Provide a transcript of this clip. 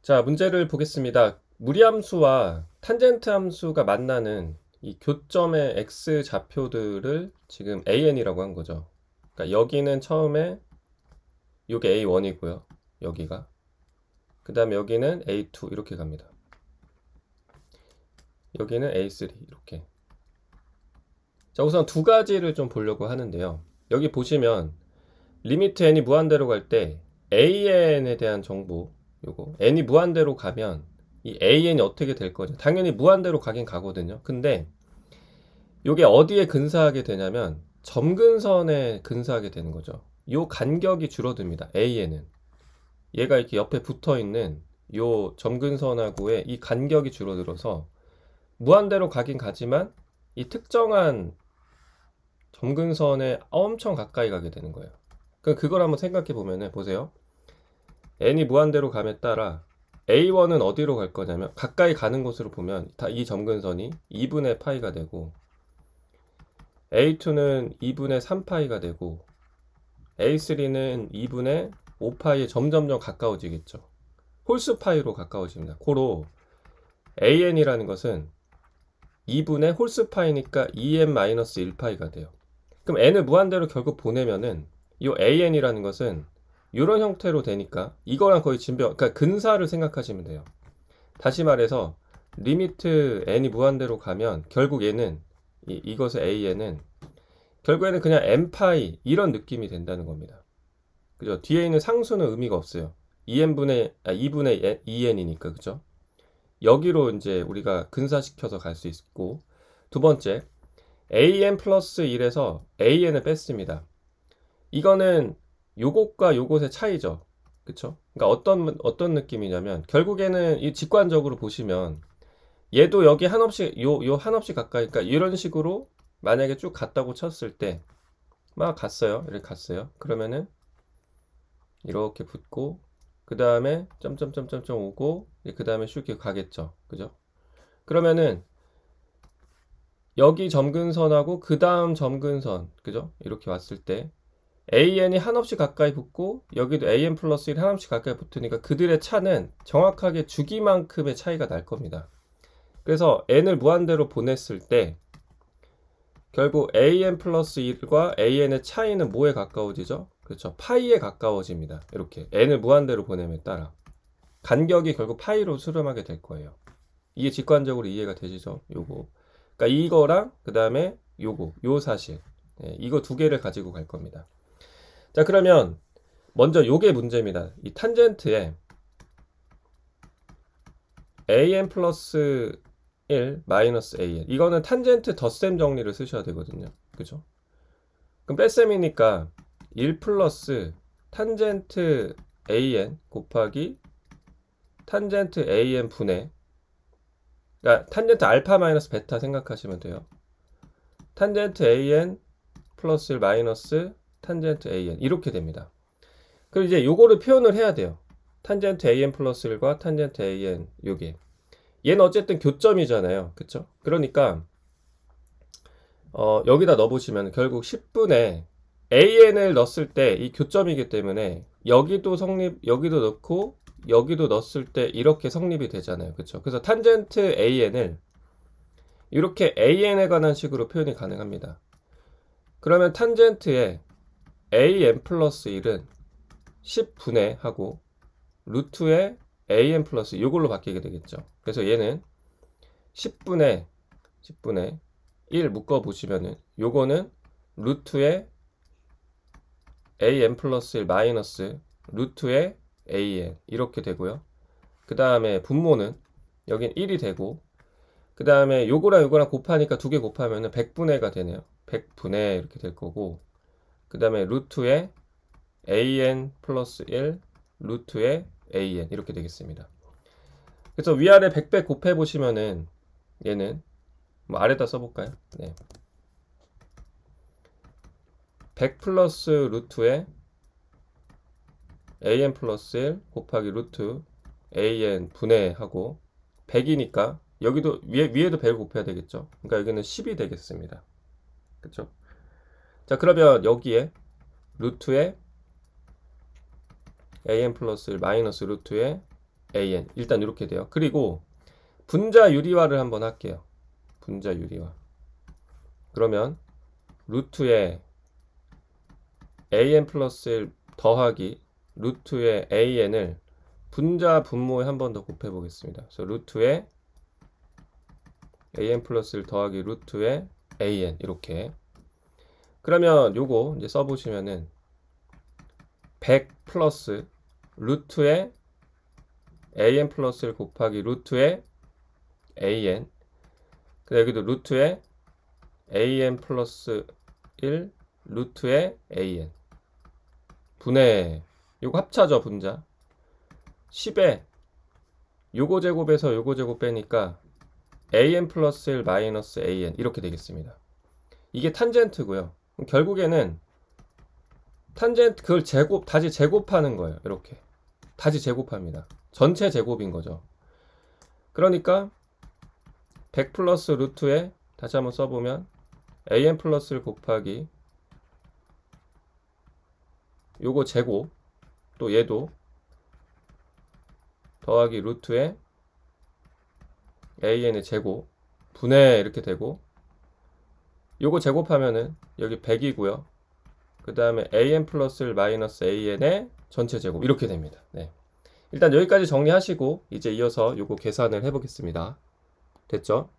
자, 문제를 보겠습니다. 무리함수와 탄젠트 함수가 만나는 이 교점의 x 좌표들을 지금 an이라고 한 거죠. 그러니까 여기는 처음에 이게 a1이고요. 여기가. 그 다음에 여기는 a2 이렇게 갑니다. 여기는 a3 이렇게. 자, 우선 두 가지를 좀 보려고 하는데요. 여기 보시면 리미트 n이 무한대로 갈 때 an에 대한 정보 요거 n이 무한대로 가면 이 an이 어떻게 될 거죠? 당연히 무한대로 가긴 가거든요. 근데 요게 어디에 근사하게 되냐면 점근선에 근사하게 되는 거죠. 요 간격이 줄어듭니다. an은 얘가 이렇게 옆에 붙어 있는 요 점근선하고의 이 간격이 줄어들어서 무한대로 가긴 가지만 이 특정한 점근선에 엄청 가까이 가게 되는 거예요. 그걸 한번 생각해 보면은 보세요. n이 무한대로 감에 따라 a1은 어디로 갈 거냐면 가까이 가는 곳으로 보면 다 이 점근선이 2분의 파이가 되고 a2는 2분의 3파이가 되고 a3는 2분의 5파이에 점점점 가까워지겠죠. 홀수파이로 가까워집니다. 고로 an이라는 것은 2분의 홀수파이니까 2n-1파이가 돼요. 그럼 n을 무한대로 결국 보내면은 이 an이라는 것은 이런 형태로 되니까 이거랑 거의 진변, 그러니까 근사를 생각하시면 돼요. 다시 말해서 리미트 n이 무한대로 가면 결국 얘는 이것의 an은 결국에는 그냥 n파이 이런 느낌이 된다는 겁니다. 그죠? 뒤에 있는 상수는 의미가 없어요. 2분의 2n이니까 그죠? 여기로 이제 우리가 근사시켜서 갈 수 있고, 두 번째 an 플러스 1에서 an을 뺐습니다. 이거는 요것과 요것의 차이죠. 그쵸? 그러니까 어떤 느낌이냐면 결국에는 이 직관적으로 보시면 얘도 여기 한없이 요 한없이 가까이, 그러니까 이런 식으로 만약에 쭉 갔다고 쳤을 때 막 갔어요. 이렇게 갔어요. 그러면은 이렇게 붙고 그 다음에 점점점점점 오고 그 다음에 슉 이렇게 가겠죠. 그죠? 그러면은 여기 점근선하고 그 다음 점근선, 그죠? 이렇게 왔을 때 an이 한없이 가까이 붙고 여기도 an 플러스 1 한없이 가까이 붙으니까 그들의 차는 정확하게 주기만큼의 차이가 날 겁니다. 그래서 n을 무한대로 보냈을 때 결국 an 플러스 1과 an의 차이는 뭐에 가까워지죠? 그렇죠. 파이에 가까워집니다. 이렇게 n을 무한대로 보냄에 따라 간격이 결국 파이로 수렴하게 될 거예요. 이게 직관적으로 이해가 되시죠? 요거. 그러니까 이거랑 그 다음에 요 사실. 이거 두 개를 가지고 갈 겁니다. 자, 그러면 먼저 요게 문제입니다. 이 탄젠트에 an 플러스 1 마이너스 an, 이거는 탄젠트 덧셈 정리를 쓰셔야 되거든요. 그죠? 그럼 뺄셈이니까 1 플러스 탄젠트 an 곱하기 탄젠트 an 분의, 그러니까 탄젠트 알파 마이너스 베타 생각하시면 돼요. 탄젠트 an 플러스 1 마이너스 탄젠트 an 이렇게 됩니다. 그리고 이제 요거를 표현을 해야 돼요. 탄젠트 an 플러스 1과 탄젠트 an 요게 얘는 어쨌든 교점이잖아요. 그쵸? 그러니까 여기다 넣어보시면 결국 10분의 an을 넣었을 때 이 교점이기 때문에 여기도 여기도 넣고 여기도 넣었을 때 이렇게 성립이 되잖아요. 그쵸? 그래서 탄젠트 an을 이렇게 an에 관한 식으로 표현이 가능합니다. 그러면 탄젠트에 an 플러스 1은 10분의 하고 루트에 an 플러스 이걸로 바뀌게 되겠죠. 그래서 얘는 10분의 1 묶어보시면은 요거는 루트에 an 플러스 1 마이너스 루트에 an 이렇게 되고요. 그 다음에 분모는 여긴 1이 되고 그 다음에 요거랑 곱하니까 두 개 곱하면은 100분의가 되네요. 100분의 이렇게 될 거고 그 다음에 루트에 an 플러스 1 루트에 an 이렇게 되겠습니다. 그래서 위아래 100배 곱해 보시면은 얘는 뭐 아래다 써볼까요? 네. 100 플러스 루트에 an 플러스 1 곱하기 루트 an 분해하고 100이니까 여기도 위에도 100을 곱해야 되겠죠. 그러니까 여기는 10이 되겠습니다. 그쵸? 자, 그러면 여기에 루트에 an 플러스 1 마이너스 루트에 an. 일단 이렇게 돼요. 그리고 분자 유리화를 한번 할게요. 분자 유리화. 그러면 루트에 an 플러스 1 더하기 루트에 an을 분자 분모에 한 번 더 곱해 보겠습니다. 그래서 루트에 an 플러스 1 더하기 루트에 an 이렇게. 그러면 요거 이제 써보시면은 100 플러스 루트에 an 플러스 1 곱하기 루트에 an. 그래서 여기도 루트에 an 플러스 1 루트에 an 분의 요거 합차죠. 분자 10에 요거 제곱에서 요거 제곱 빼니까 an 플러스 1 마이너스 an 이렇게 되겠습니다. 이게 탄젠트고요. 결국에는 탄젠트 그걸 다시 제곱하는 거예요. 이렇게 다시 제곱합니다. 전체 제곱인 거죠. 그러니까 100 플러스 루트에 다시 한번 써보면 an 플러스 1 곱하기 요거 제곱 또 얘도 더하기 루트에 an의 제곱 분의 이렇게 되고 요거 제곱하면은 여기 100이고요. 그 다음에 an 플러스 1 마이너스 an의 전체 제곱 이렇게 됩니다. 네. 일단 여기까지 정리하시고 이제 이어서 요거 계산을 해보겠습니다. 됐죠?